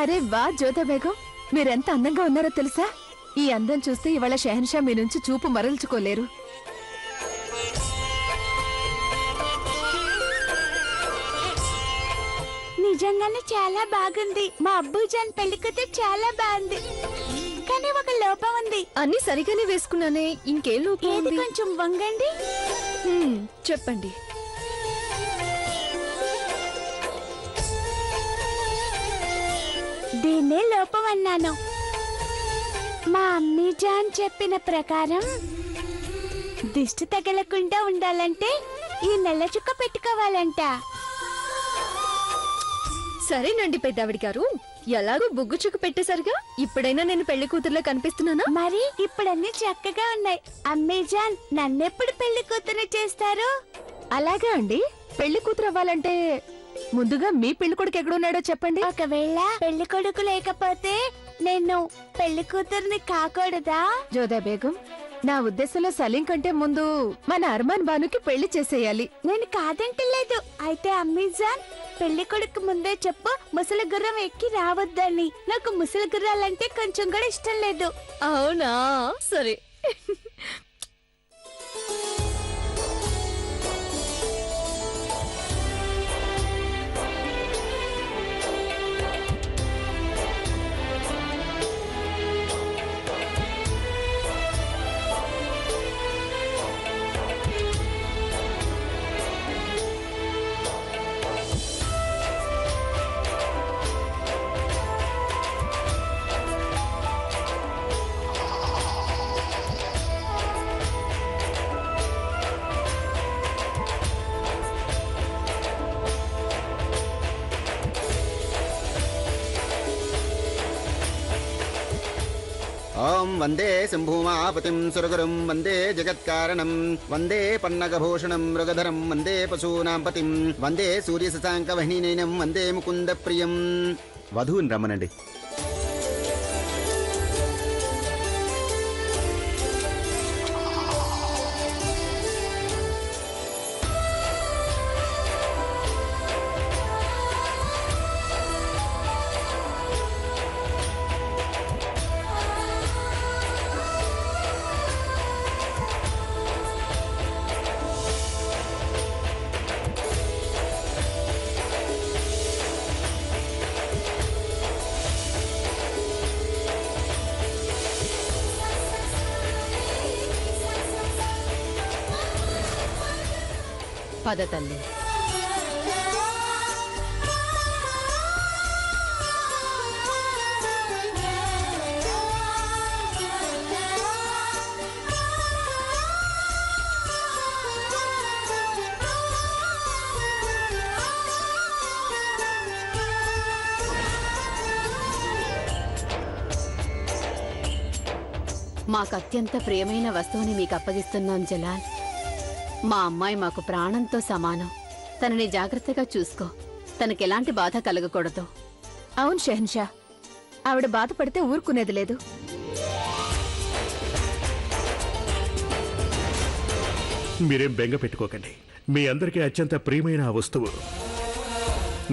అరే వా జ్యోతా బేగం, మీరెంత అందంగా ఉన్నారో తెలుసా? ఈ అందం చూస్తే ఇవాళ షెహన్షా మీ నుంచి చూపు మరల్చుకోలేరు. నిజంగానే చాలా బాగుంది. మా అబ్బుజాన్ పెళ్లి కూతురు చాలా బాగుంది, కానీ ఒక లోపం ఉంది. అన్ని సరిగానే వేసుకున్నానే, ఇంకేం లోపం ఏది ఉంది? కొంచెం వంగండి. చెప్పండి. దీన్నే లోపం అన్నాను. మా అమ్మీజాన్ చెప్పిన ప్రకారం దిష్టి తగలకుండా ఉండాలంటే ఈ నల్ల చుక్క పెట్టుకోవాలంట. సరేనండి పెద్దావిడి గారు, ఎలాగో బొగ్గు చుక్క పెట్టేసరిగా ఇప్పుడైనా నేను పెళ్లి కూతురులో కనిపిస్తున్నానా? మరి ఇప్పుడన్నీ చక్కగా ఉన్నాయి. అమ్మీజాన్ నన్నెప్పుడు పెళ్లి కూతురు చేస్తారు? అలాగా అండి. పెళ్లి కూతురు అవ్వాలంటే ముందుగా మీ పెళ్లి కొడుకు ఎక్కడున్నాడో చెప్పండి. ఒకవేళ పెళ్లి కొడుకు లేకపోతే నేను పెళ్లి కూతుర్ని కాకూడదా? జోదా బేగం, నా ఉద్దేశంలో సలీం కంటే ముందు మన అర్మాన్ బానుకి పెళ్లి చేసేయాలి. నేను కాదంటలేదు. అయితే అమ్మీజాన్ పెళ్లి కొడుకు ముందే చెప్పు, ముసలి గుర్రం ఎక్కి రావద్దని. నాకు ముసలి గుర్రాలంటే కొంచెం కూడా ఇష్టం లేదు. అవునా? సరే. ఓం వందే శంభూమాపతిం సురగురుం వందే జగత్కారణం వందే పన్నగభూషణం మృగధరం వందే పశూనాం పతిం వందే సూర్యశశాంకవహ్నినయనం వందే ముకుంద ప్రియం. వధువుని రమ్మనండి. పద తల్లి. మాకు అత్యంత ప్రియమైన వస్తువుని మీకు అప్పగిస్తున్నాం జలాల్. మా అమ్మాయి మాకు ప్రాణంతో సమానం. తనని జాగ్రత్తగా చూసుకో. తనకెలాంటి బాధ కలగకూడదు. అవును షెహన్షా, ఆవిడ బాధపడితే ఊరుకునేది లేదు. మీరేం బెంగ పెట్టుకోకండి. మీ అందరికీ అత్యంత ప్రియమైన ఆ వస్తువు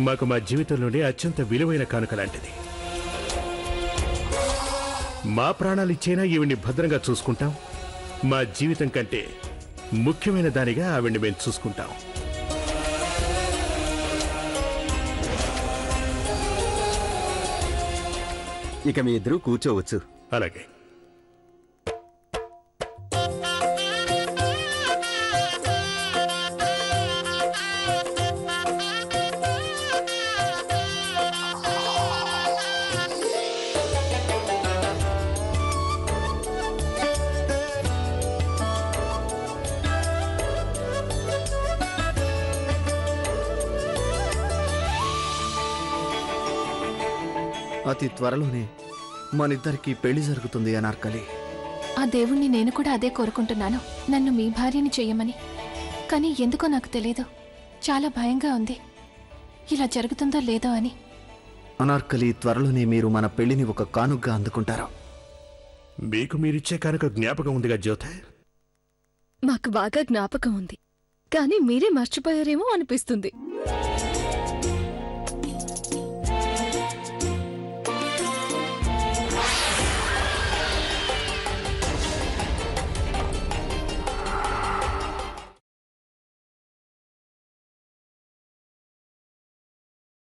మాకు మా జీవితంలోనే అత్యంత విలువైన కానుక లాంటిది. మా ప్రాణాలిచ్చైనా ఈవిడ్ని భద్రంగా చూసుకుంటాం. మా జీవితం కంటే ముఖ్యమైన దానిగా ఆవిడ్ని మేము చూసుకుంటాం. ఇక మీ ఇద్దరు కూర్చోవచ్చు. అలాగే. అతి త్వరలోనే మనిద్దరికి పెళ్లి జరుగుతుంది అనార్కలి. ఆ దేవుణ్ణి నేను కూడా అదే కోరుకుంటున్నాను, నన్ను మీ భార్యని చెయ్యమని. కానీ ఎందుకో నాకు తెలీదు, చాలా భయంగా ఉంది ఇలా జరుగుతుందో లేదో అని. అనార్కలి, త్వరలోనే మీరు మన పెళ్లిని ఒక కానుగ్గా అందుకుంటారు. మీకు మీరిచ్చే కానుక జ్ఞాపకం ఉందిగా జ్యోతి? మాకు బాగా జ్ఞాపకం ఉంది, కానీ మీరే మర్చిపోయారేమో అనిపిస్తుంది.